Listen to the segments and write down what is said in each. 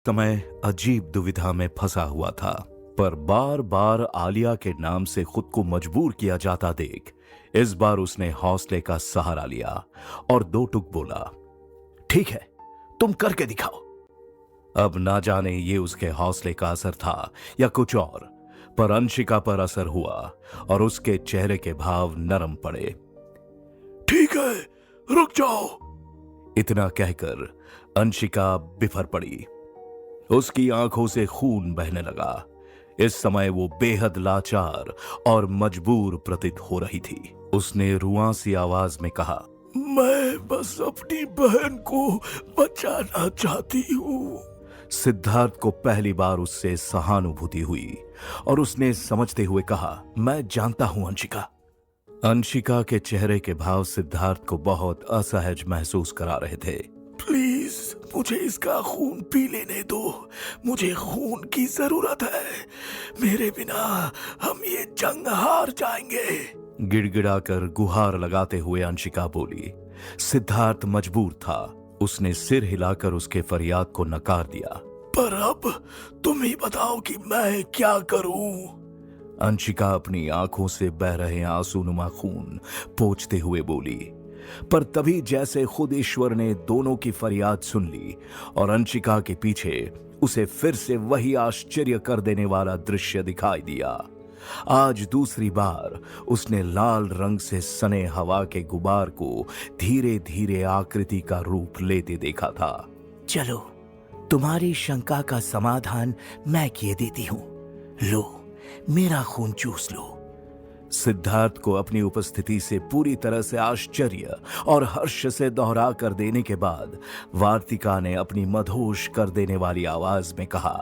समय अजीब दुविधा में फंसा हुआ था। पर बार बार आलिया के नाम से खुद को मजबूर किया जाता देख इस बार उसने हौसले का सहारा लिया और दो टुक बोला, ठीक है, तुम करके दिखाओ। अब ना जाने ये उसके हौसले का असर था या कुछ और, पर अंशिका पर असर हुआ और उसके चेहरे के भाव नरम पड़े। ठीक है, रुक जाओ। इतना कहकर अंशिका बिफर पड़ी। उसकी आंखों से खून बहने लगा। इस समय वो बेहद लाचार और मजबूर प्रतीत हो रही थी। उसने रुआंसी आवाज में कहा, मैं बस अपनी बहन को बचाना चाहती हूँ। सिद्धार्थ को पहली बार उससे सहानुभूति हुई और उसने समझते हुए कहा, मैं जानता हूं अंशिका। अंशिका के चेहरे के भाव सिद्धार्थ को बहुत असहज महसूस करा रहे थे। प्लीज मुझे इसका खून पी लेने दो, मुझे खून की जरूरत है, मेरे बिना हम ये जंग हार जाएंगे। गिड़गिड़ाकर गुहार लगाते हुए अंशिका बोली। सिद्धार्थ मजबूर था। उसने सिर हिलाकर उसके फरियाद को नकार दिया। पर अब तुम ही बताओ कि मैं क्या करूं? अंशिका अपनी आंखों से बह रहे आंसू-नुमा खून पोंछते हुए बोली। पर तभी जैसे खुद ईश्वर ने दोनों की फरियाद सुन ली और अंशिका के पीछे उसे फिर से वही आश्चर्य कर देने वाला दृश्य दिखाई दिया। आज दूसरी बार उसने लाल रंग से सने हवा के गुबार को धीरे धीरे आकृति का रूप लेते देखा था। चलो, तुम्हारी शंका का समाधान मैं किए देती हूं। लो, मेरा खून चूस लो। सिद्धार्थ को अपनी उपस्थिति से पूरी तरह से आश्चर्य और हर्ष से दोहरा कर देने के बाद वार्तिका ने अपनी मधोश कर देने वाली आवाज में कहा,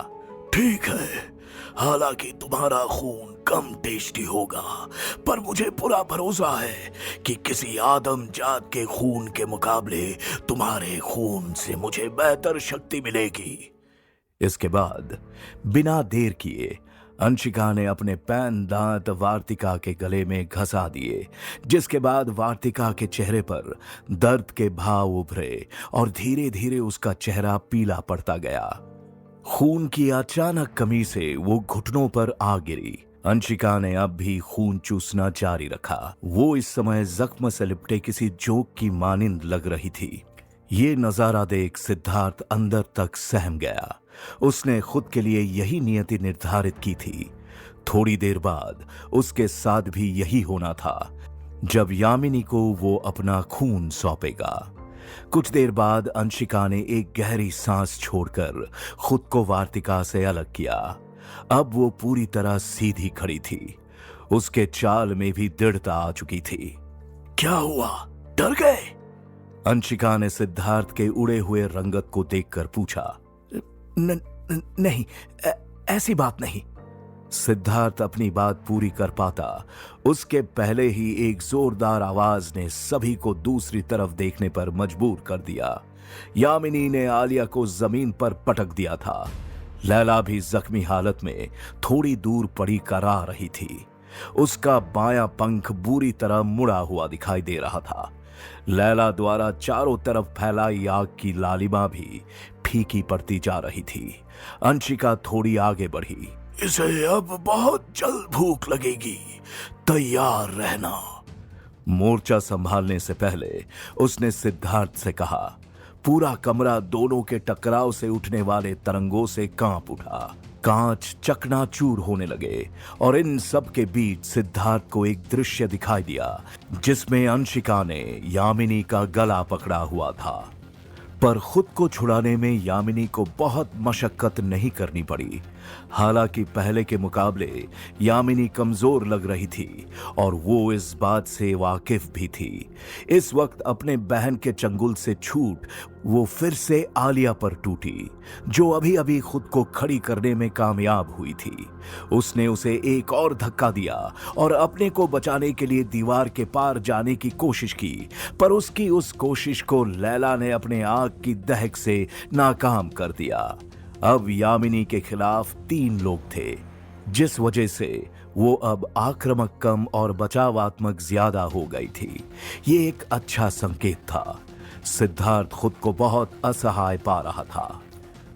ठीक है, हालांकि तुम्हारा खून कम टेस्टी होगा, पर मुझे पूरा भरोसा है कि किसी आदम जात के खून के मुकाबले तुम्हारे खून से मुझे बेहतर शक्ति मिलेगी। इसके बाद बिना देर किए अंशिका ने अपने पैन दांत वार्तिका के गले में घसा दिए, जिसके बाद वार्तिका के चेहरे पर दर्द के भाव उभरे और धीरे धीरे उसका चेहरा पीला पड़ता गया। खून की अचानक कमी से वो घुटनों पर आ गिरी। अंशिका ने अब भी खून चूसना जारी रखा। वो इस समय जख्म से लिपटे किसी जोक की मानिंद लग रही थी। ये नजारा देख सिद्धार्थ अंदर तक सहम गया। उसने खुद के लिए यही नियति निर्धारित की थी। थोड़ी देर बाद उसके साथ भी यही होना था, जब यामिनी को वो अपना खून सौंपेगा। कुछ देर बाद अंशिका ने एक गहरी सांस छोड़कर खुद को वार्तिका से अलग किया। अब वो पूरी तरह सीधी खड़ी थी। उसके चाल में भी दृढ़ता आ चुकी थी। क्या हुआ, डर गए? अंशिका ने सिद्धार्थ के उड़े हुए रंगत को देखकर पूछा। नहीं, ऐसी बात नहीं। सिद्धार्थ अपनी बात पूरी कर पाता उसके पहले ही एक जोरदार आवाज ने सभी को दूसरी तरफ देखने पर मजबूर कर दिया। यामिनी ने आलिया को जमीन पर पटक दिया था। लैला भी जख्मी हालत में थोड़ी दूर पड़ी करा रही थी। उसका बायां पंख बुरी तरह मुड़ा हुआ दिखाई दे रहा था। लैला द्वारा चारों तरफ फैलाई आग की लालिमा भी फीकी पड़ती जा रही थी। अंशिका थोड़ी आगे बढ़ी। इसे अब बहुत जल्द भूख लगेगी, तैयार रहना। मोर्चा संभालने से पहले उसने सिद्धार्थ से कहा। पूरा कमरा दोनों के टकराव से उठने वाले तरंगों से कांप उठा। कांच चकनाचूर होने लगे और इन सब के बीच सिद्धार्थ को एक दृश्य दिखाई दिया, जिसमें अंशिका ने यामिनी का गला पकड़ा हुआ था। पर खुद को छुड़ाने में यामिनी को बहुत मशक्कत नहीं करनी पड़ी। हालांकि पहले के मुकाबले यामिनी कमजोर लग रही थी और वो इस बात से वाकिफ भी थी। इस वक्त अपने बहन के चंगुल से छूट वो फिर से आलिया पर टूटी, जो अभी अभी खुद को खड़ी करने में कामयाब हुई थी। उसने उसे एक और धक्का दिया और अपने को बचाने के लिए दीवार के पार जाने की कोशिश की, पर उसकी उस कोशिश को लैला ने अपने आग की दहक से नाकाम कर दिया। अब यामिनी के खिलाफ 3 लोग थे, जिस वजह से वो अब आक्रामक कम और बचावात्मक ज्यादा हो गई थी। ये एक अच्छा संकेत था। सिद्धार्थ खुद को बहुत असहाय पा रहा था।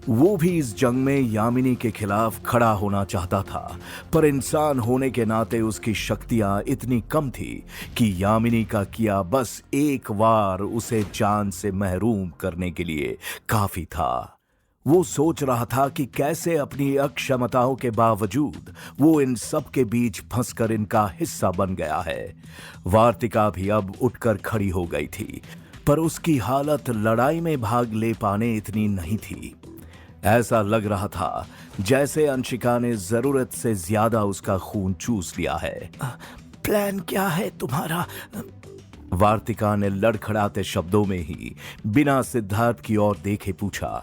वो भी इस जंग में यामिनी के खिलाफ खड़ा होना चाहता था, पर इंसान होने के नाते उसकी शक्तियां इतनी कम थी कि यामिनी का किया बस एक वार उसे जान से महरूम करने के लिए काफी था। वो सोच रहा था कि कैसे अपनी अक्षमताओं के बावजूद वो इन सब के बीच फंसकर इनका हिस्सा बन गया है। वार्तिका भी अब उठकर खड़ी हो गई थी, पर उसकी हालत लड़ाई में भाग ले पाने इतनी नहीं थी। ऐसा लग रहा था जैसे अंशिका ने जरूरत से ज्यादा उसका खून चूस लिया है। प्लान क्या है तुम्हारा? वार्तिका ने लड़खड़ाते शब्दों में ही बिना सिद्धार्थ की ओर देखे पूछा।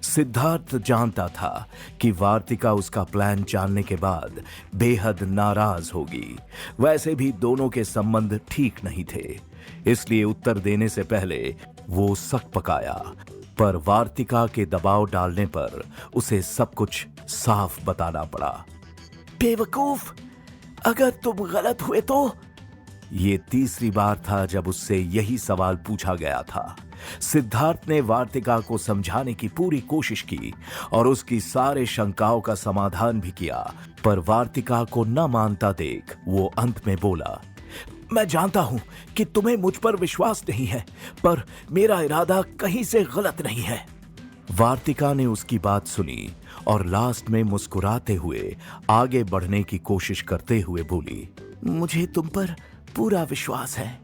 सिद्धार्थ जानता था कि वार्तिका उसका प्लान जानने के बाद बेहद नाराज होगी। वैसे भी दोनों के संबंध ठीक नहीं थे, इसलिए उत्तर देने से पहले वो सक पकाया। पर वार्तिका के दबाव डालने पर उसे सब कुछ साफ बताना पड़ा। बेवकूफ, अगर तुम गलत हुए तो? ये तीसरी बार था जब उससे यही सवाल पूछा गया था। सिद्धार्थ ने वार्तिका को समझाने की पूरी कोशिश की और उसकी सारे शंकाओं का समाधान भी किया, पर वार्तिका को न मानता देख वो अंत में बोला, मैं जानता हूं कि तुम्हें मुझ पर विश्वास नहीं है, पर मेरा इरादा कहीं से गलत नहीं है। वार्तिका ने उसकी बात सुनी और लास्ट में मुस्कुराते हुए आगे बढ़ने की कोशिश करते हुए बोली, मुझे तुम पर पूरा विश्वास है।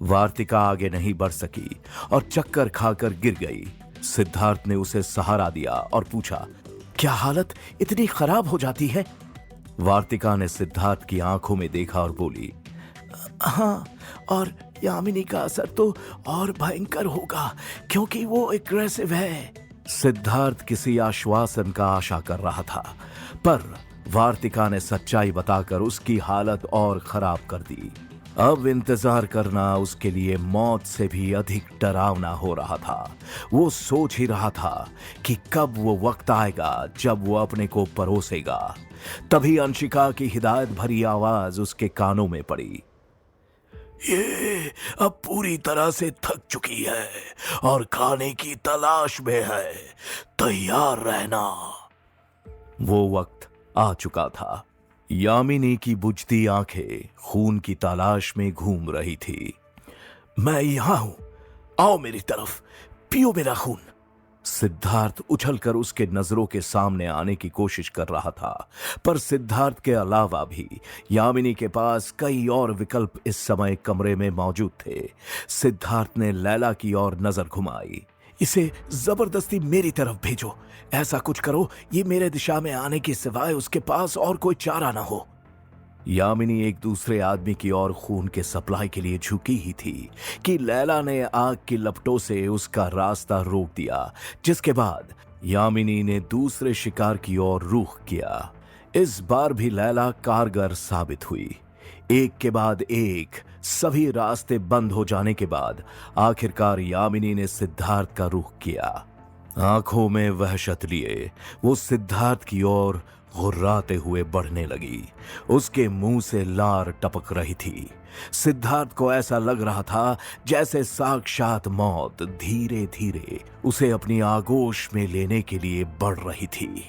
वार्तिका आगे नहीं बढ़ सकी और चक्कर खाकर गिर गई। सिद्धार्थ ने उसे सहारा दिया और पूछा, क्या हालत इतनी खराब हो जाती है? वार्तिका ने सिद्धार्थ की आंखों में देखा और बोली, हाँ, और यामिनी का असर तो और भयंकर होगा क्योंकि वो एग्रेसिव है। सिद्धार्थ किसी आश्वासन का आशा कर रहा था, पर वार्तिका ने सच्चाई बताकर उसकी हालत और खराब कर दी। अब इंतजार करना उसके लिए मौत से भी अधिक डरावना हो रहा था। वो सोच ही रहा था कि कब वो वक्त आएगा जब वो अपने को परोसेगा। तभी अंशिका की हिदायत भरी आवाज उसके कानों में पड़ी, ये अब पूरी तरह से थक चुकी है और खाने की तलाश में है, तैयार रहना। वो वक्त आ चुका था। यामिनी की बुझती आंखें खून की तलाश में घूम रही थी। मैं यहां हूं, आओ मेरी तरफ, पियो मेरा खून। सिद्धार्थ उछलकर उसके नजरों के सामने आने की कोशिश कर रहा था, पर सिद्धार्थ के अलावा भी यामिनी के पास कई और विकल्प इस समय कमरे में मौजूद थे। सिद्धार्थ ने लैला की ओर नजर घुमाई। इसे जबरदस्ती मेरी तरफ भेजो, ऐसा कुछ करो ये मेरे दिशा में आने के सिवाय उसके पास और कोई चारा ना हो। यामिनी एक दूसरे आदमी की ओर खून के सप्लाई के लिए झुकी ही थी कि लैला ने आग की लपटों से उसका रास्ता रोक दिया, जिसके बाद यामिनी ने दूसरे शिकार की ओर रुख किया। इस बार भी लैला कारगर साबित हुई। एक के बाद एक सभी रास्ते बंद हो जाने के बाद आखिरकार यामिनी ने सिद्धार्थ का रुख किया। आंखों में वहशत लिए वो सिद्धार्थ की ओर घुर्राते हुए बढ़ने लगी। उसके मुंह से लार टपक रही थी। सिद्धार्थ को ऐसा लग रहा था जैसे साक्षात मौत धीरे धीरे उसे अपनी आगोश में लेने के लिए बढ़ रही थी।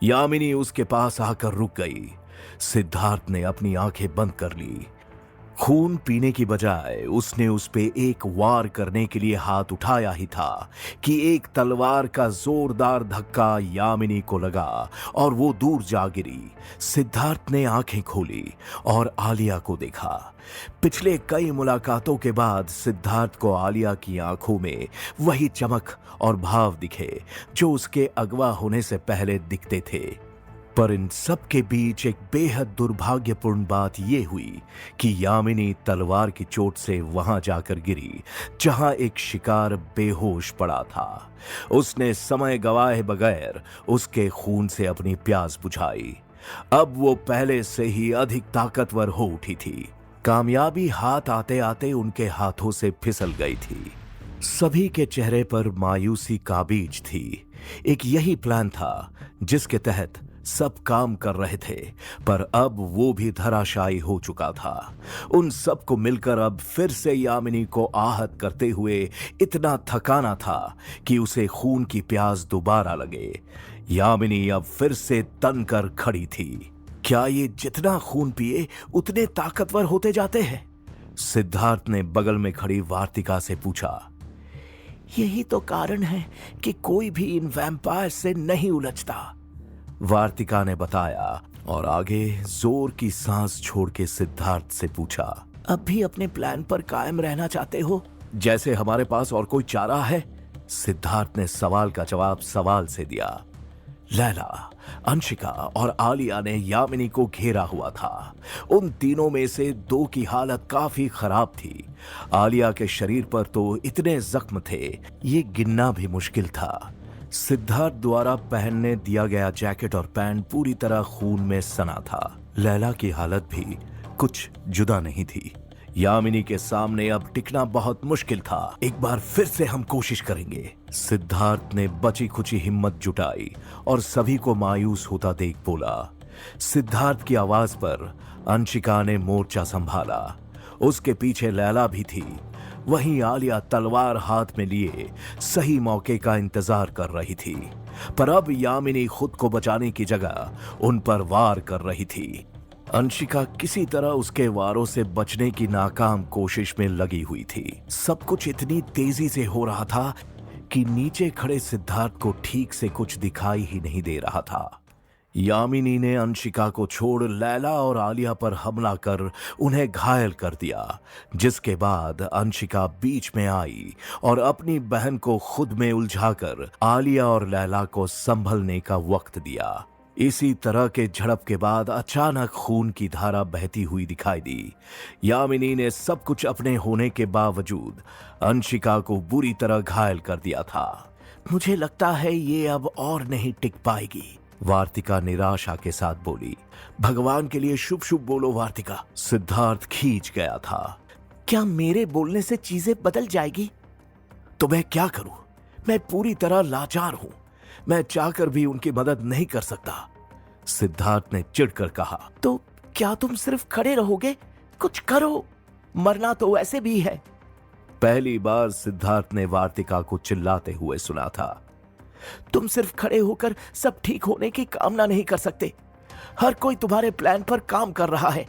यामिनी उसके पास आकर रुक गई। सिद्धार्थ ने अपनी आंखें बंद कर ली। खून पीने की बजाय उसने उस पे एक वार करने के लिए हाथ उठाया ही था कि एक तलवार का जोरदार धक्का यामिनी को लगा और वो दूर जा गिरी। सिद्धार्थ ने आंखें खोली और आलिया को देखा। पिछले कई मुलाकातों के बाद सिद्धार्थ को आलिया की आंखों में वही चमक और भाव दिखे जो उसके अगवा होने से पहले दिखते थे। पर इन सब के बीच एक बेहद दुर्भाग्यपूर्ण बात यह हुई कि यामिनी तलवार की चोट से वहां जाकर गिरी जहां एक शिकार बेहोश पड़ा था। उसने समय गवाए बगैर उसके खून से अपनी प्यास बुझाई। अब वो पहले से ही अधिक ताकतवर हो उठी थी। कामयाबी हाथ आते आते उनके हाथों से फिसल गई थी। सभी के चेहरे पर मायूसी का बीज थी। एक यही प्लान था जिसके तहत सब काम कर रहे थे, पर अब वो भी धराशायी हो चुका था। उन सबको मिलकर अब फिर से यामिनी को आहत करते हुए इतना थकाना था कि उसे खून की प्यास दोबारा लगे। यामिनी अब फिर से तन कर खड़ी थी। क्या ये जितना खून पिए उतने ताकतवर होते जाते हैं? सिद्धार्थ ने बगल में खड़ी वार्तिका से पूछा। यही तो कारण है कि कोई भी इन वैम्पायर से नहीं उलझता, वार्तिका ने बताया और आगे जोर की सांस छोड़ के सिद्धार्थ से पूछा। अब भी अपने प्लान पर कायम रहना चाहते हो? जैसे हमारे पास और कोई चारा है? सिद्धार्थ ने सवाल का जवाब सवाल से दिया। लैला, अंशिका और आलिया ने यामिनी को घेरा हुआ था। उन तीनों में से दो की हालत काफी खराब थी। आलिया के शरीर पर तो इतने जख्म थे ये गिनना भी मुश्किल था। सिद्धार्थ द्वारा पहनने दिया गया जैकेट और पैंट पूरी तरह खून में सना था। लैला की हालत भी कुछ जुदा नहीं थी। यामिनी के सामने अब टिकना बहुत मुश्किल था। एक बार फिर से हम कोशिश करेंगे। सिद्धार्थ ने बची खुची हिम्मत जुटाई और सभी को मायूस होता देख बोला। सिद्धार्थ की आवाज पर अंशिका ने मोर्चा संभाला। उसके पीछे लैला भी थी। वहीं आलिया तलवार हाथ में लिए सही मौके का इंतजार कर रही थी, पर अब यामिनी खुद को बचाने की जगह उन पर वार कर रही थी। अंशिका किसी तरह उसके वारों से बचने की नाकाम कोशिश में लगी हुई थी। सब कुछ इतनी तेजी से हो रहा था कि नीचे खड़े सिद्धार्थ को ठीक से कुछ दिखाई ही नहीं दे रहा था। यामिनी ने अंशिका को छोड़ लैला और आलिया पर हमला कर उन्हें घायल कर दिया, जिसके बाद अंशिका बीच में आई और अपनी बहन को खुद में उलझाकर आलिया और लैला को संभलने का वक्त दिया। इसी तरह के झड़प के बाद अचानक खून की धारा बहती हुई दिखाई दी। यामिनी ने सब कुछ अपने होने के बावजूद अंशिका को बुरी तरह घायल कर दिया था। मुझे लगता है ये अब और नहीं टिक पाएगी, वार्तिका निराशा के साथ बोली। भगवान के लिए शुभ शुभ बोलो वार्तिका। सिद्धार्थ खींच गया था। क्या मेरे बोलने से चीजें बदल जाएगी? तो मैं क्या करूं? मैं पूरी तरह लाचार हूं। मैं चाहकर भी उनकी मदद नहीं कर सकता, सिद्धार्थ ने चिढ़कर कहा। तो क्या तुम सिर्फ खड़े रहोगे? कुछ करो, मरना तो वैसे भी है। पहली बार सिद्धार्थ ने वार्तिका को चिल्लाते हुए सुना था। तुम सिर्फ खड़े होकर सब ठीक होने की कामना नहीं कर सकते। हर कोई तुम्हारे प्लान पर काम कर रहा है,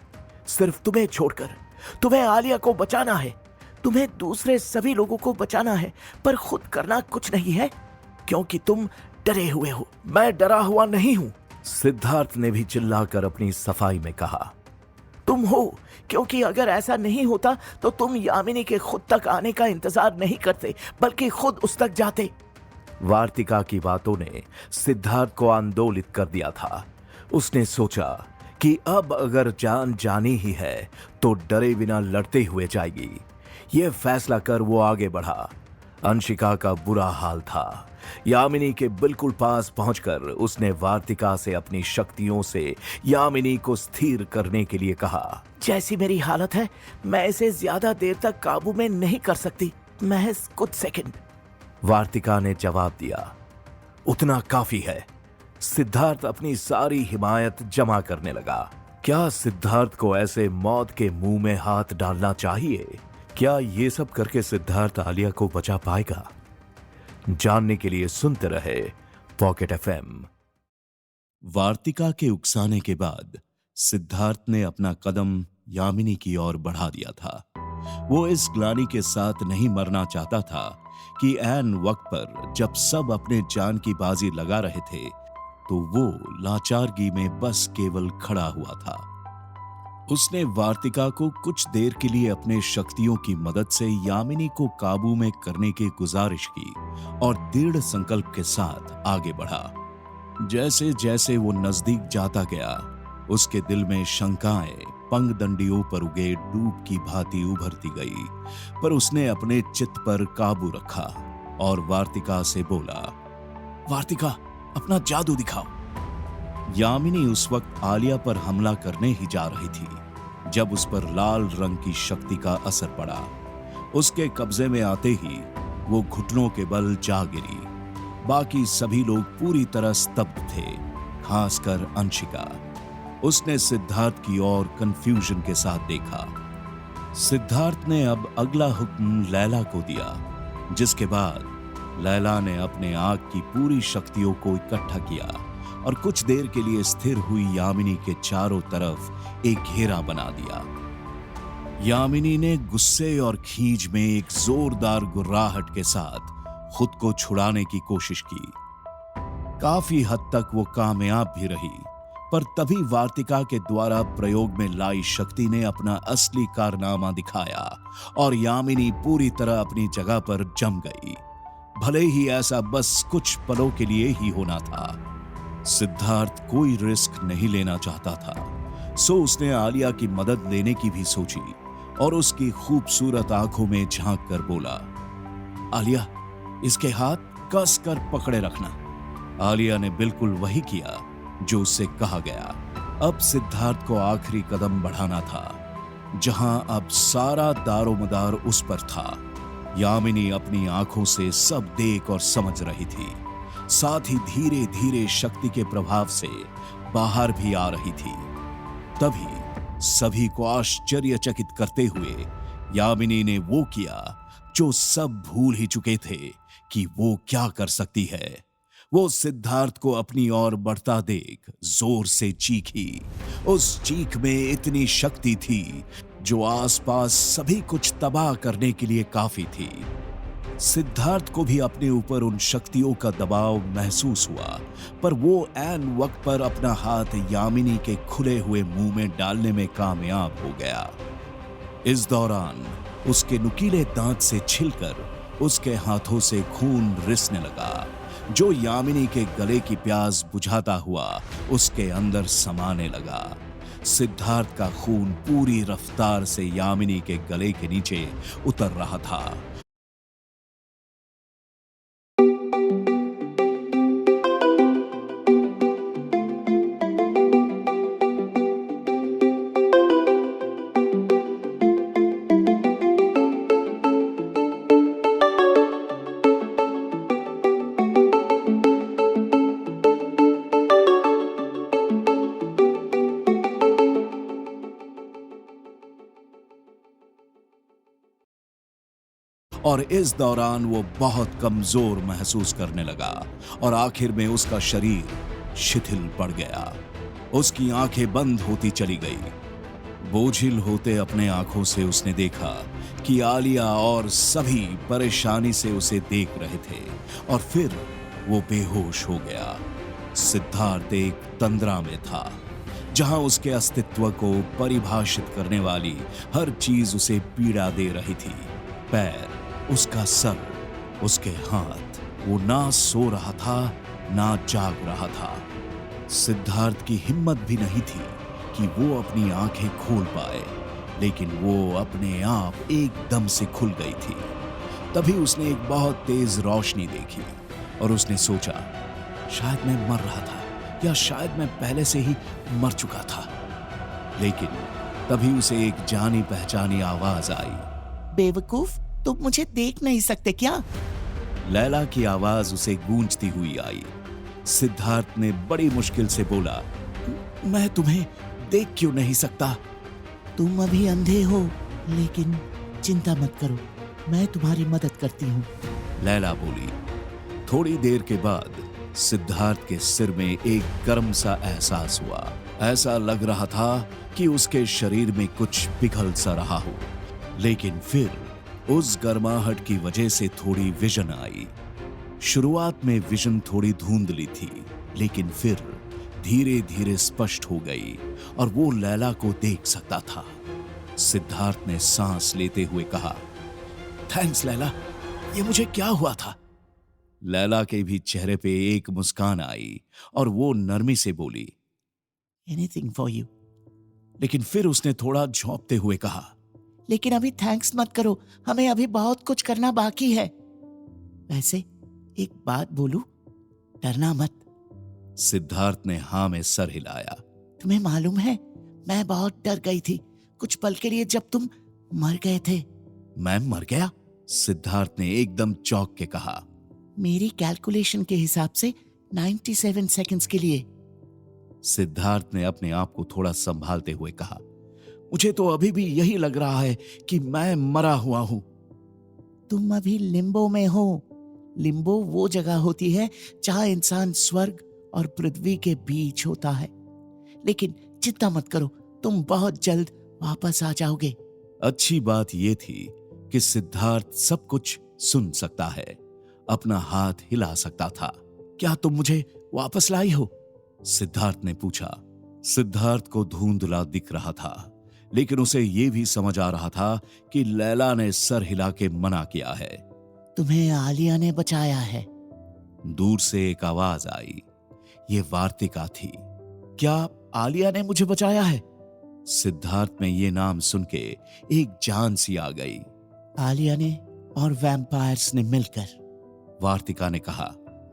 सिर्फ तुम्हें छोड़कर। तुम्हें आलिया को बचाना है, तुम्हें दूसरे सभी लोगों को बचाना है, पर खुद करना कुछ नहीं है क्योंकि तुम डरे हुए हो। मैं डरा हुआ नहीं हूं, सिद्धार्थ ने भी चिल्लाकर अपनी सफाई में कहा। तुम हो, क्योंकि अगर ऐसा नहीं होता तो तुम यामिनी के खुद तक आने का इंतजार नहीं करते, बल्कि खुद उस तक जाते। वार्तिका की बातों ने सिद्धार्थ को आंदोलित कर दिया था। उसने सोचा कि अब अगर जान जानी ही है तो डरे बिना लड़ते हुए जाएगी। यह फैसला कर वो आगे बढ़ा। अंशिका का बुरा हाल था। यामिनी के बिल्कुल पास पहुंचकर उसने वार्तिका से अपनी शक्तियों से यामिनी को स्थिर करने के लिए कहा। जैसी मेरी हालत है, मैं इसे ज्यादा देर तक काबू में नहीं कर सकती, महज कुछ सेकंड। वार्तिका ने जवाब दिया। उतना काफी है। सिद्धार्थ अपनी सारी हिमायत जमा करने लगा। क्या सिद्धार्थ को ऐसे मौत के मुंह में हाथ डालना चाहिए? क्या ये सब करके सिद्धार्थ आलिया को बचा पाएगा? जानने के लिए सुनते रहे पॉकेट एफएम। वार्तिका के उकसाने के बाद सिद्धार्थ ने अपना कदम यामिनी की ओर बढ़ा दिया था। वो इस ग्लानि के साथ नहीं मरना चाहता था कि ऐन वक्त पर जब सब अपने जान की बाजी लगा रहे थे तो वो लाचारगी में बस केवल खड़ा हुआ था। उसने वार्तिका को कुछ देर के लिए अपने शक्तियों की मदद से यामिनी को काबू में करने की गुजारिश की और दृढ़ संकल्प के साथ आगे बढ़ा। जैसे जैसे वो नजदीक जाता गया, उसके दिल में शंकाएं पंगदंडियों पर उगे डूब की भांति उभरती गई, पर उसने अपने चित्त पर काबू रखा और वार्तिका से बोला, वार्तिका, अपना जादू दिखाओ। यामिनी उस वक्त आलिया पर हमला करने ही जा रही थी जब उस पर लाल रंग की शक्ति का असर पड़ा। उसके कब्जे में आते ही वो घुटनों के बल जा गिरी। बाकी सभी लोग पूरी तरह स्तब्ध थे। खासकर अंशिका। उसने सिद्धार्थ की ओर कंफ्यूजन के साथ देखा। सिद्धार्थ ने अब अगला हुक्म लैला को दिया, जिसके बाद लैला ने अपने आग की पूरी शक्तियों को इकट्ठा किया और कुछ देर के लिए स्थिर हुई यामिनी के चारों तरफ एक घेरा बना दिया। यामिनी ने गुस्से और खींच में एक जोरदार गुर्राहट के साथ खुद को छुड़ाने की कोशिश की। काफी हद तक वो कामयाब भी रही, पर तभी वार्तिका के द्वारा प्रयोग में लाई शक्ति ने अपना असली कारनामा दिखाया और यामिनी पूरी तरह अपनी जगह पर जम गई। भले ही ऐसा बस कुछ पलों के लिए ही होना था। सिद्धार्थ कोई रिस्क नहीं लेना चाहता था, सो उसने आलिया की मदद लेने की भी सोची और उसकी खूबसूरत आंखों में झांक कर बोला, आलिया, इसके हाथ कस कर पकड़े रखना। आलिया ने बिल्कुल वही किया जो उससे कहा गया। अब सिद्धार्थ को आखिरी कदम बढ़ाना था, जहां अब सारा दारोमदार उस पर था। यामिनी अपनी आंखों से सब देख और समझ रही थी, साथ ही धीरे धीरे शक्ति के प्रभाव से बाहर भी आ रही थी। तभी सभी को आश्चर्यचकित करते हुए यामिनी ने वो किया जो सब भूल ही चुके थे कि वो क्या कर सकती है। वो सिद्धार्थ को अपनी ओर बढ़ता देख जोर से चीखी। उस चीख में इतनी शक्ति थी जो आसपास सभी कुछ तबाह करने के लिए काफी थी। सिद्धार्थ को भी अपने ऊपर उन शक्तियों का दबाव महसूस हुआ, पर वो ऐन वक्त पर अपना हाथ यामिनी के खुले हुए मुंह में डालने में कामयाब हो गया। इस दौरान उसके नुकीले दांत से छिलकर उसके हाथों से खून रिसने लगा, जो यामिनी के गले की प्यास बुझाता हुआ उसके अंदर समाने लगा। सिद्धार्थ का खून पूरी रफ्तार से यामिनी के गले के नीचे उतर रहा था। और इस दौरान वो बहुत कमजोर महसूस करने लगा और आखिर में उसका शरीर शिथिल पड़ गया। उसकी आंखें बंद होती चली गई। बोझिल होते अपने आंखों से उसने देखा कि आलिया और सभी परेशानी से उसे देख रहे थे और फिर वो बेहोश हो गया। सिद्धार्थ एक तंद्रा में था, जहां उसके अस्तित्व को परिभाषित करने वाली हर चीज उसे पीड़ा दे रही थी। पैर, उसका सर, उसके हाथ, वो ना सो रहा था ना जाग रहा था। सिद्धार्थ की हिम्मत भी नहीं थी कि वो अपनी आंखें खोल पाए, लेकिन वो अपने आप एकदम से खुल गई थी। तभी उसने एक बहुत तेज रोशनी देखी और उसने सोचा, शायद मैं मर रहा था या शायद मैं पहले से ही मर चुका था। लेकिन तभी उसे एक जानी पहचानी आवाज आई, बेवकूफ, तुम मुझे देख नहीं सकते क्या? लैला की आवाज उसे गूंजती हुई आई। सिद्धार्थ ने बड़ी मुश्किल से बोला, मैं तुम्हें देख क्यों नहीं सकता? तुम अभी अंधे हो, लेकिन चिंता मत करो, मैं तुम्हारी मदद करती हूँ। लैला बोली। थोड़ी देर के बाद सिद्धार्थ के सिर में एक गर्म सा एहसास हुआ। ऐसा लग रहा था कि उसके शरीर में कुछ पिघल सा रहा हो। लेकिन फिर उस गर्माहट की वजह से थोड़ी विजन आई। शुरुआत में विजन थोड़ी धुंधली थी, लेकिन फिर धीरे धीरे स्पष्ट हो गई और वो लैला को देख सकता था। सिद्धार्थ ने सांस लेते हुए कहा, थैंक्स लैला, ये मुझे क्या हुआ था? लैला के भी चेहरे पे एक मुस्कान आई और वो नरमी से बोली, एनीथिंग फॉर यू। लेकिन फिर उसने थोड़ा झोंकते हुए कहा, लेकिन अभी थैंक्स मत करो, हमें अभी बहुत कुछ करना बाकी है। वैसे एक बात बोलूं, डरना मत। सिद्धार्थ ने हाँ में सर हिलाया। तुम्हें मालूम है, मैं बहुत डर गई थी कुछ पल के लिए जब तुम मर गए थे। मैं मर गया? सिद्धार्थ ने एकदम चौंक के कहा। मेरी कैलकुलेशन के हिसाब से 97 सेकंड्स के लिए। सिद्धार्थ ने अपने आप को थोड़ा संभालते हुए कहा। मुझे तो अभी भी यही लग रहा है कि मैं मरा हुआ हूं। तुम अभी लिम्बो में हो। लिम्बो वो जगह होती है जहां इंसान स्वर्ग और पृथ्वी के बीच होता है। लेकिन चिंता मत करो, तुम बहुत जल्द वापस आ जाओगे। अच्छी बात यह थी कि सिद्धार्थ सब कुछ सुन सकता है, अपना हाथ हिला सकता था। क्या तुम मुझे वापस लाई हो? सिद्धार्थ ने पूछा। सिद्धार्थ को धुंधला दिख रहा था, लेकिन उसे यह भी समझ आ रहा था कि लैला ने सर हिला के मना किया है। तुम्हें आलिया ने बचाया है। दूर से एक आवाज आई। ये वार्तिका थी। क्या आलिया ने मुझे बचाया है? सिद्धार्थ में ये नाम सुन के एक जान सी आ गई। आलिया ने और वैम्पायर्स ने मिलकर, वार्तिका ने कहा।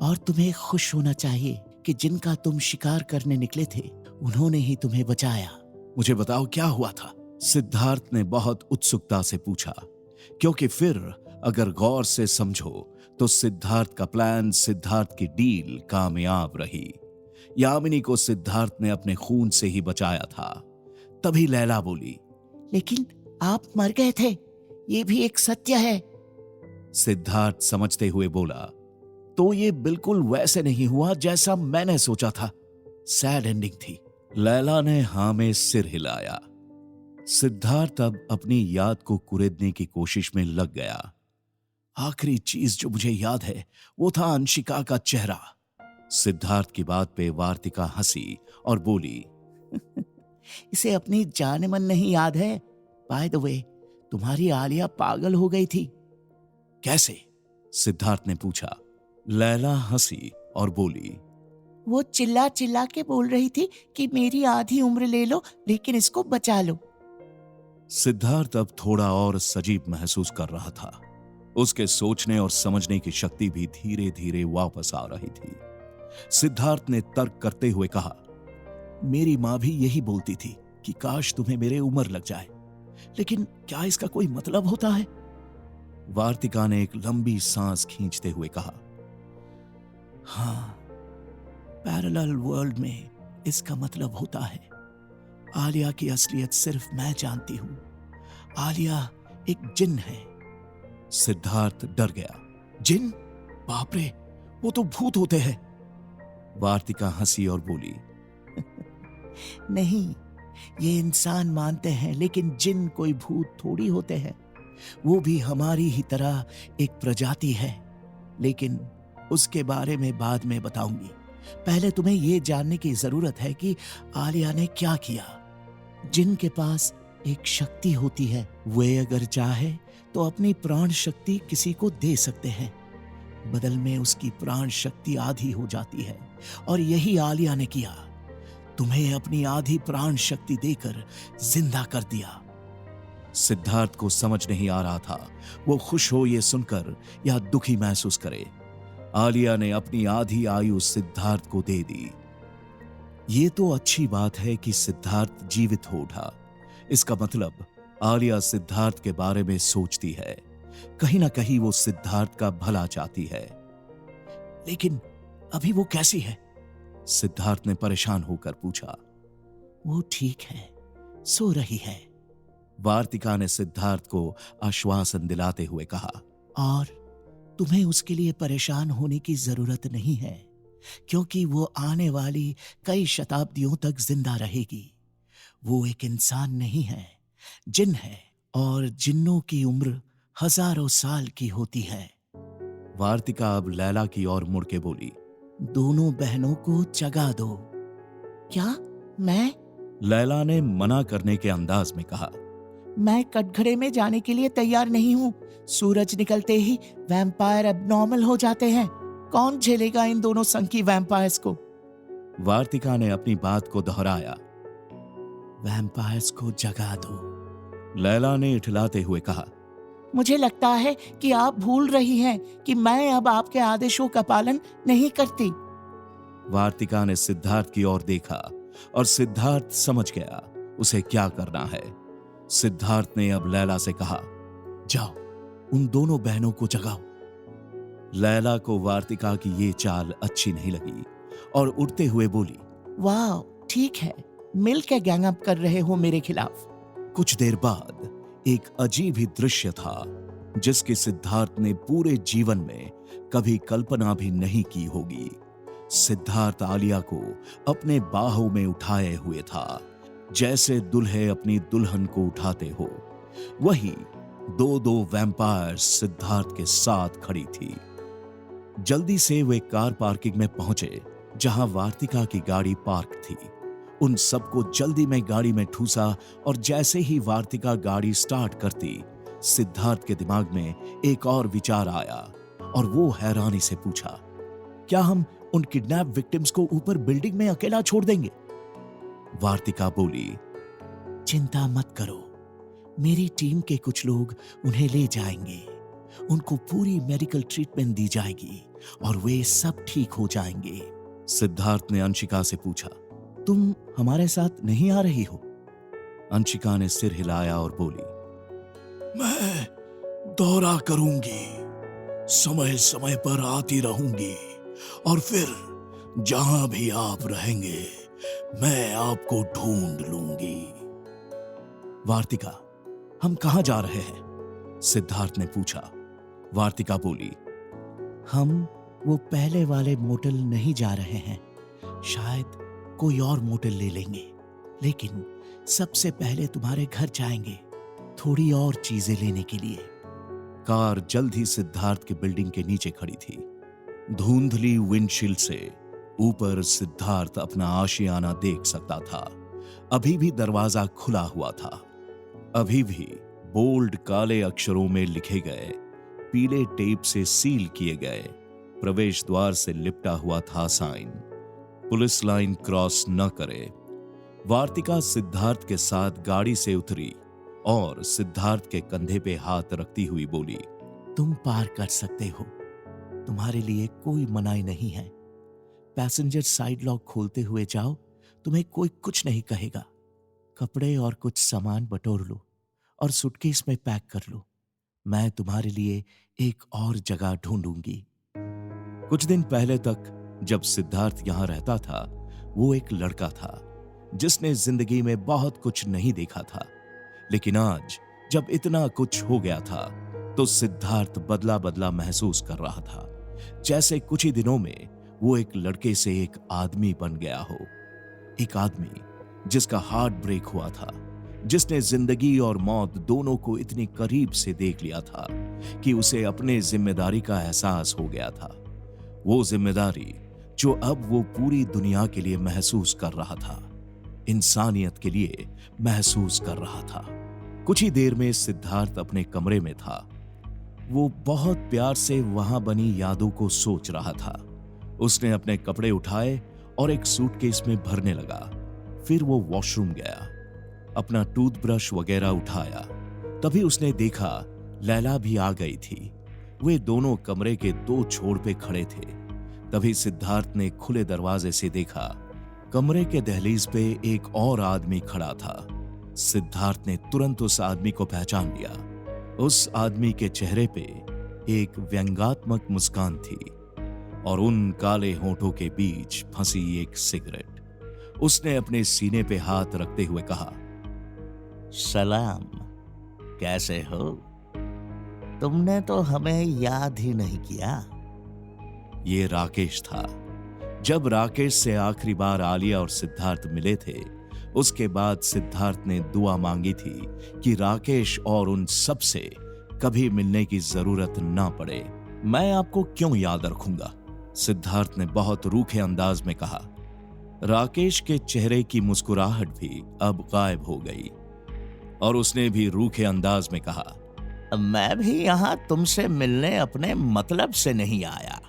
और तुम्हें खुश होना चाहिए कि जिनका तुम शिकार करने निकले थे उन्होंने ही तुम्हें बचाया। मुझे बताओ क्या हुआ था? सिद्धार्थ ने बहुत उत्सुकता से पूछा, क्योंकि फिर अगर गौर से समझो तो सिद्धार्थ का प्लान, सिद्धार्थ की डील कामयाब रही। यामिनी को सिद्धार्थ ने अपने खून से ही बचाया था। तभी लैला बोली, लेकिन आप मर गए थे, ये भी एक सत्य है। सिद्धार्थ समझते हुए बोला, तो ये बिल्कुल वैसे नहीं हुआ जैसा मैंने सोचा था। सैड एंडिंग थी। लैला ने हां में सिर हिलाया। सिद्धार्थ अब अपनी याद को कुरेदने की कोशिश में लग गया। आखिरी चीज जो मुझे याद है वो था अंशिका का चेहरा। सिद्धार्थ की बात पे वार्तिका हंसी और बोली, इसे अपनी जान मन नहीं याद है। बाय द वे, तुम्हारी आलिया पागल हो गई थी। कैसे? सिद्धार्थ ने पूछा। लैला हंसी और बोली, वो चिल्ला चिल्ला के बोल रही थी कि मेरी आधी उम्र ले लो लेकिन इसको बचा लो। सिद्धार्थ अब थोड़ा और सजीव महसूस कर रहा था। उसके सोचने और समझने की शक्ति भी धीरे धीरे वापस आ रही थी। सिद्धार्थ ने तर्क करते हुए कहा, मेरी मां भी यही बोलती थी कि काश तुम्हें मेरे उम्र लग जाए, लेकिन क्या इसका कोई मतलब होता है? वार्तिका ने एक लंबी सांस खींचते हुए कहा, हाँ, पैरेलल वर्ल्ड में इसका मतलब होता है। आलिया की असलियत सिर्फ मैं जानती हूं। आलिया एक जिन है। सिद्धार्थ डर गया। जिन? बाप रे, वो तो भूत होते हैं। वार्तिका हंसी और बोली, नहीं, ये इंसान मानते हैं, लेकिन जिन कोई भूत थोड़ी होते हैं। वो भी हमारी ही तरह एक प्रजाति है, लेकिन उसके बारे में बाद में बताऊंगी। पहले तुम्हें यह जानने की जरूरत है कि आलिया ने क्या किया। जिन के पास एक शक्ति होती है, वे अगर चाहे तो अपनी प्राण शक्ति किसी को दे सकते हैं। बदल में उसकी प्राण शक्ति आधी हो जाती है, और यही आलिया ने किया। तुम्हें अपनी आधी प्राण शक्ति देकर जिंदा कर दिया। सिद्धार्थ को समझ नहीं आ रहा था वो खुश हो ये सुनकर या दुखी महसूस करे। आलिया ने अपनी आधी आयु सिद्धार्थ को दे दी। ये तो अच्छी बात है कि सिद्धार्थ जीवित हो उठा। इसका मतलब आलिया सिद्धार्थ के बारे में सोचती है। कहीं ना कहीं वो सिद्धार्थ का भला चाहती है। लेकिन अभी वो कैसी है? सिद्धार्थ ने परेशान होकर पूछा। वो ठीक है, सो रही है। वार्तिका ने सिद्धार्थ को आश्वासन दिलाते हुए कहा, और तुम्हें उसके लिए परेशान होने की जरूरत नहीं है, क्योंकि वो आने वाली कई शताब्दियों तक जिंदा रहेगी। वो एक इंसान नहीं है, जिन है, और जिन्नों की उम्र हजारों साल की होती है। वार्तिका अब लैला की ओर मुड़ के बोली, दोनों बहनों को जगा दो। क्या? मैं? लैला ने मना करने के अंदाज में कहा, मैं कटघरे में जाने के लिए तैयार नहीं हूं। सूरज निकलते ही वैम्पायर एब्नॉर्मल हो जाते हैं। कौन झेलेगा इन दोनों संकी वैम्पायर्स को? वार्तिका ने अपनी बात को दोहराया। वैम्पायर्स को जगा दो, लैला ने इठलाते हुए कहा। मुझे लगता है कि आप भूल रही हैं कि मैं अब आपके आदेशों का पालन नहीं करती। वार्तिका ने सिद्धार्थ की ओर देखा और सिद्धार्थ समझ गया उसे क्या करना है। सिद्धार्थ ने अब लैला से कहा, जाओ, उन दोनों बहनों को जगाओ। लैला को वार्तिका की ये चाल अच्छी नहीं लगी और उठते हुए बोली, वाह, ठीक है, मिल के गैंग अप कर रहे हो मेरे खिलाफ। कुछ देर बाद एक अजीब ही दृश्य था जिसकी सिद्धार्थ ने पूरे जीवन में कभी कल्पना भी नहीं की होगी। सिद्धार्थ आलिया को अपने बाहों में उठाए हुए था, जैसे दुल्हे अपनी दुल्हन को उठाते हो। वही दो दो वैम्पायर्स सिद्धार्थ के साथ खड़ी थी। जल्दी से वे कार पार्किंग में पहुंचे जहां वार्तिका की गाड़ी पार्क थी। उन सबको जल्दी में गाड़ी में ठूसा और जैसे ही वार्तिका गाड़ी स्टार्ट करती, सिद्धार्थ के दिमाग में एक और विचार आया और वो हैरानी से पूछा, क्या हम उन किडनैप विक्टिम्स को ऊपर बिल्डिंग में अकेला छोड़ देंगे? वार्तिका बोली, चिंता मत करो, मेरी टीम के कुछ लोग उन्हें ले जाएंगे। उनको पूरी मेडिकल ट्रीटमेंट दी जाएगी और वे सब ठीक हो जाएंगे। सिद्धार्थ ने अंशिका से पूछा, तुम हमारे साथ नहीं आ रही हो? अंशिका ने सिर हिलाया और बोली, मैं दौरा करूंगी, समय समय पर आती रहूंगी और फिर जहां भी आप रहेंगे मैं आपको ढूंढ लूंगी। वार्तिका, हम कहां जा रहे हैं? सिद्धार्थ ने पूछा। वार्तिका बोली, हम वो पहले वाले मोटल नहीं जा रहे हैं, शायद कोई और मोटल ले लेंगे, लेकिन सबसे पहले तुम्हारे घर जाएंगे थोड़ी और चीजें लेने के लिए। कार जल्द ही सिद्धार्थ की बिल्डिंग के नीचे खड़ी थी। धुंधली विंडशील्ड से ऊपर सिद्धार्थ अपना आशियाना देख सकता था। अभी भी दरवाजा खुला हुआ था। अभी भी बोल्ड काले अक्षरों में लिखे गए, पीले टेप से सील किए गए प्रवेश द्वार से लिपटा हुआ था साइन, पुलिस लाइन क्रॉस न करे। वार्तिका सिद्धार्थ के साथ गाड़ी से उतरी और सिद्धार्थ के कंधे पे हाथ रखती हुई बोली, तुम पार कर सकते हो, तुम्हारे लिए कोई मनाही नहीं है। पैसेंजर साइड लॉक खोलते हुए जाओ, तुम्हें कोई कुछ नहीं कहेगा। कपड़े और कुछ सामान बटोर लो और सूटकेस में पैक कर लो। मैं तुम्हारे लिए एक और जगह ढूंढूंगी। कुछ दिन पहले तक जब सिद्धार्थ यहां रहता था, वो एक लड़का था जिसने जिंदगी में बहुत कुछ नहीं देखा था। लेकिन आज जब इतना कुछ हो गया था तो सिद्धार्थ बदला बदला महसूस कर रहा था, जैसे कुछ ही दिनों में वो एक लड़के से एक आदमी बन गया हो। एक आदमी जिसका हार्ट ब्रेक हुआ था, जिसने जिंदगी और मौत दोनों को इतनी करीब से देख लिया था कि उसे अपने जिम्मेदारी का एहसास हो गया था। वो जिम्मेदारी जो अब वो पूरी दुनिया के लिए महसूस कर रहा था, इंसानियत के लिए महसूस कर रहा था। कुछ ही देर में सिद्धार्थ अपने कमरे में था। वो बहुत प्यार से वहां बनी यादों को सोच रहा था। उसने अपने कपड़े उठाए और एक सूटकेस में भरने लगा। फिर वो वॉशरूम गया, अपना टूथब्रश वगैरह उठाया। तभी उसने देखा लैला भी आ गई थी। वे दोनों कमरे के दो छोर पे खड़े थे। तभी सिद्धार्थ ने खुले दरवाजे से देखा, कमरे के दहलीज पे एक और आदमी खड़ा था। सिद्धार्थ ने तुरंत उस आदमी को पहचान लिया। उस आदमी के चेहरे पे एक व्यंग्यात्मक मुस्कान थी और उन काले होठों के बीच फंसी एक सिगरेट। उसने अपने सीने पे हाथ रखते हुए कहा, सलाम, कैसे हो? तुमने तो हमें याद ही नहीं किया। ये राकेश था। जब राकेश से आखिरी बार आलिया और सिद्धार्थ मिले थे, उसके बाद सिद्धार्थ ने दुआ मांगी थी कि राकेश और उन सब से कभी मिलने की जरूरत ना पड़े। मैं आपको क्यों याद रखूंगा? सिद्धार्थ ने बहुत रूखे अंदाज में कहा। राकेश के चेहरे की मुस्कुराहट भी अब गायब हो गई और उसने भी रूखे अंदाज में कहा, मैं भी यहां तुमसे मिलने अपने मतलब से नहीं आया।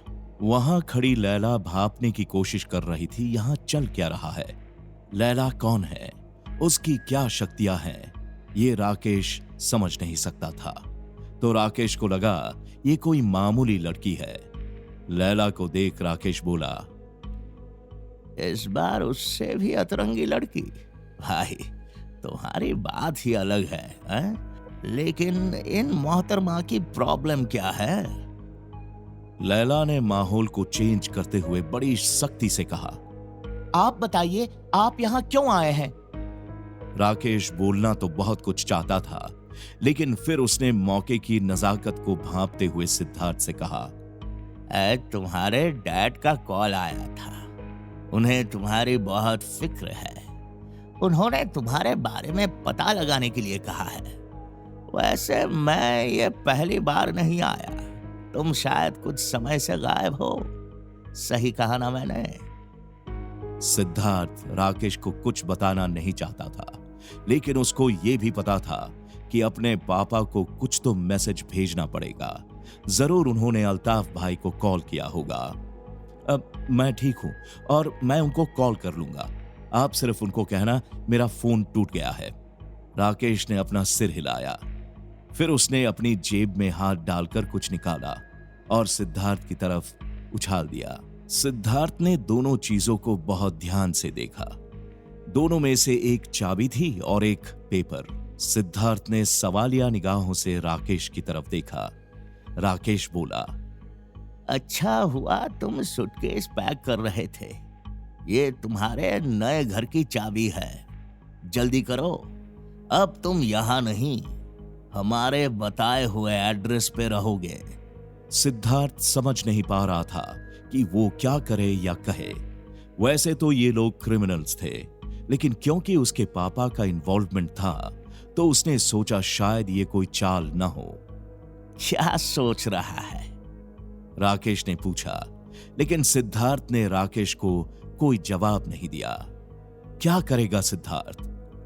वहां खड़ी लैला भापने की कोशिश कर रही थी, यहां चल क्या रहा है? लैला कौन है? उसकी क्या शक्तियां हैं? ये राकेश समझ नहीं सकता था। तो राकेश को लगा ये कोई मामूली लड़की है। लैला को देख राकेश बोला, इस बार उससे भी अतरंगी लड़की? भाई, तुम्हारी बात ही अलग है? लेकिन इन मोहतरमा की प्रॉब्लम क्या है? लैला ने माहौल को चेंज करते हुए बड़ी सख्ती से कहा, आप बताइए, आप यहाँ क्यों आए हैं? राकेश बोलना तो बहुत कुछ चाहता था, लेकिन फिर उसने मौके की नजाकत को भांपते हुए सिद्धार्थ से कहा, तुम्हारे डैड का कॉल आया था। उन्हें तुम्हारी बहुत फिक्र है। उन्होंने तुम्हारे बारे में पता लगाने के लिए कहा है। वैसे मैं ये पहली बार नहीं आया। तुम शायद कुछ समय से गायब हो। सही कहा ना मैंने? सिद्धार्थ राकेश को कुछ बताना नहीं चाहता था, लेकिन उसको यह भी पता था कि अपने पापा को कुछ तो मैसेज भेजना पड़ेगा। जरूर उन्होंने अल्ताफ भाई को कॉल किया होगा। अब मैं ठीक हूं और मैं उनको कॉल कर लूंगा। आप सिर्फ उनको कहना मेरा फोन टूट गया है। राकेश ने अपना सिर हिलाया। फिर उसने अपनी जेब में हाथ डालकर कुछ निकाला और सिद्धार्थ की तरफ उछाल दिया। सिद्धार्थ ने दोनों चीजों को बहुत ध्यान से देखा। दोनों में से एक चाबी थी और एक पेपर। सिद्धार्थ ने सवालिया निगाहों से राकेश की तरफ देखा। राकेश बोला, अच्छा हुआ तुम सूटकेस पैक कर रहे थे। ये तुम्हारे नए घर की चाबी है। जल्दी करो, अब तुम यहां नहीं, हमारे बताए हुए एड्रेस पे रहोगे। सिद्धार्थ समझ नहीं पा रहा था कि वो क्या करे या कहे। वैसे तो ये लोग क्रिमिनल्स थे, लेकिन क्योंकि उसके पापा का इन्वॉल्वमेंट था तो उसने सोचा शायद ये कोई चाल न हो। क्या सोच रहा है? राकेश ने पूछा, लेकिन सिद्धार्थ ने राकेश को कोई जवाब नहीं दिया। क्या करेगा सिद्धार्थ?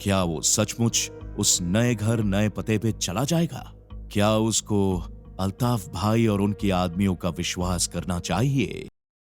क्या वो सचमुच उस नए घर नए पते पे चला जाएगा? क्या उसको अल्ताफ भाई और उनके आदमियों का विश्वास करना चाहिए?